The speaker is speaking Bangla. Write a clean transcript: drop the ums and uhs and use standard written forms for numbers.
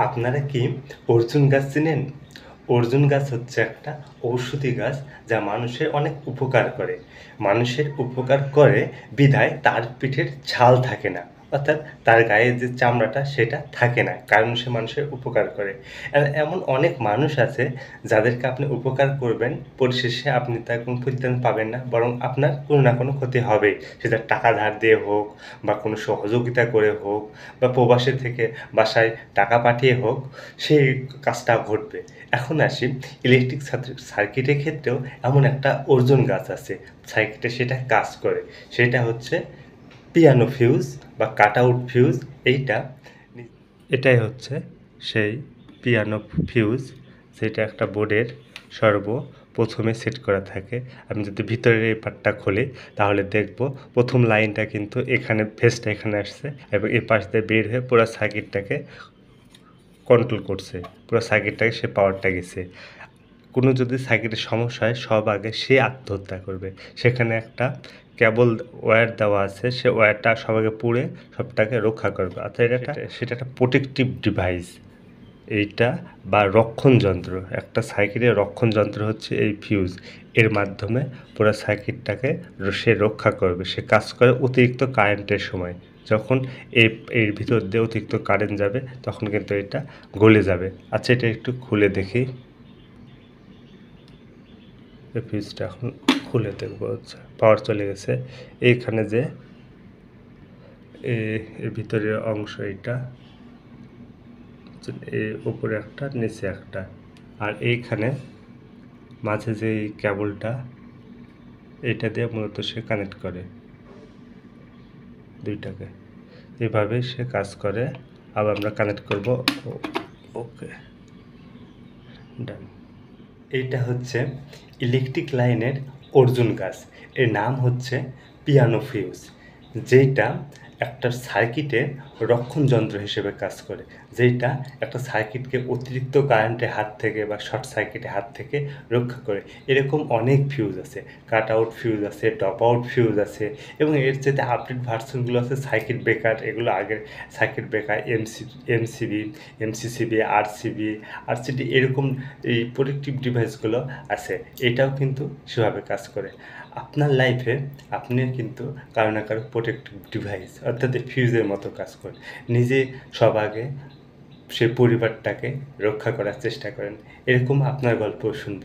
আপনারা কি অর্জুন গাছ চেনেন? অর্জুন গাছ হচ্ছে একটা ঔষধি গাছ যা মানুষের অনেক উপকার করে। মানুষের উপকার করে বিধায় তার পিঠের ছাল থাকে না। অর্থাৎ তার গায়ে যে চামড়াটা সেটা থাকে না। কারণ সে মানুষের উপকার করে। এমন অনেক মানুষ আছে যাদেরকে আপনি উপকার করবেন, পরিশেষে আপনি তার কোনো প্রতিদান পাবেন না। বরং আপনার কোনো না কোনো ক্ষতি হবেই। সেটা টাকা ধার দিয়ে হোক বা কোনো সহযোগিতা করে হোক বা প্রবাসী থেকে বাসায় টাকা পাঠিয়ে হোক, সেই কাজটা ঘটবে। এখন আসি ইলেকট্রিক সার্কিটের ক্ষেত্রেও এমন একটা অর্জুন গাছ আছে। সার্কিটে সেটা কাজ করে। সেটা হচ্ছে পিয়ানো ফিউজ বা কাট আউট ফিউজ। এইটা এটাই হচ্ছে সেই পিয়ানো ফিউজ, যেটা একটা বোর্ডের সর্বপ্রথমে সেট করা থাকে। আমি যদি ভিতরের এই পার্টটা খুলি তাহলে দেখব প্রথম লাইনটা কিন্তু এখানে ফেজটা এখানে আসছে এবং এই পাশ দিয়ে বের হয়ে পুরো সার্কিটটাকে কন্ট্রোল করছে। পুরো সার্কিটটাকে সে পাওয়ারটা গেছে। কোনো যদি সার্কিটের সমস্যা হয় সব আগে সে আত্মহত্যা করবে। সেখানে একটা কেবল ওয়্যার দেওয়া আছে, সে ওয়্যারটা সবাইকে পুড়ে সবটাকে রক্ষা করবে। অর্থাৎ সেটা একটা প্রোটেকটিভ ডিভাইস। এইটা বা রক্ষণ যন্ত্র, একটা সার্কিটের রক্ষণ যন্ত্র হচ্ছে এই ফিউজ। এর মাধ্যমে পুরো সার্কিটটাকে সে রক্ষা করবে। সে কাজ করে অতিরিক্ত কারেন্টের সময়। যখন এর ভিতর দিয়ে অতিরিক্ত কারেন্ট যাবে তখন কিন্তু এটা গলে যাবে। আচ্ছা, এটা একটু খুলে দেখি। এই ফিউজটা এখন খুলে দেখবো। আচ্ছা, পাওয়ার চলে গেছে। এইখানে যে এর ভিতরের অংশ, এটা উপরে একটা নিচে একটা, আর এইখানে মাঝে যে কেবলটা, এটা দিয়ে মূলত সে কানেক্ট করে দুইটাকে। এভাবে সে কাজ করে। আবার আমরা কানেক্ট করব। ওকে, ডান। এইটা হচ্ছে ইলেকট্রিক লাইনের অর্জুন গাছ। এর নাম হচ্ছে পিয়ানো ফিউজ, যেটা একটা সার্কিটের রক্ষণ যন্ত্র হিসেবে কাজ করে। যেটা একটা সার্কিটকে অতিরিক্ত কারেন্টের হাত থেকে বা শর্ট সার্কিটের হাত থেকে রক্ষা করে। এরকম অনেক ফিউজ আছে। কাট আউট ফিউজ আছে, ড্রপ আউট ফিউজ আছে এবং এর চাইতে আপডেট ভার্সনগুলো আছে সার্কিট ব্রেকার। এগুলো আগের circuit breaker MCB, MCCB, RCD, এরকম এই প্রোটেক্টিভ ডিভাইসগুলো আছে। এটাও কিন্তু সেভাবে কাজ করে। আপনার লাইফে আপনিও কিন্তু কারো না কারো প্রোটেক্টিভ ডিভাইস অর্থাৎ ফিউজের মতো কাজ করেন। নিজে সব আগে সে পরিবারটাকে রক্ষা করার চেষ্টা করেন। এরকম আপনার গল্পও শুনব।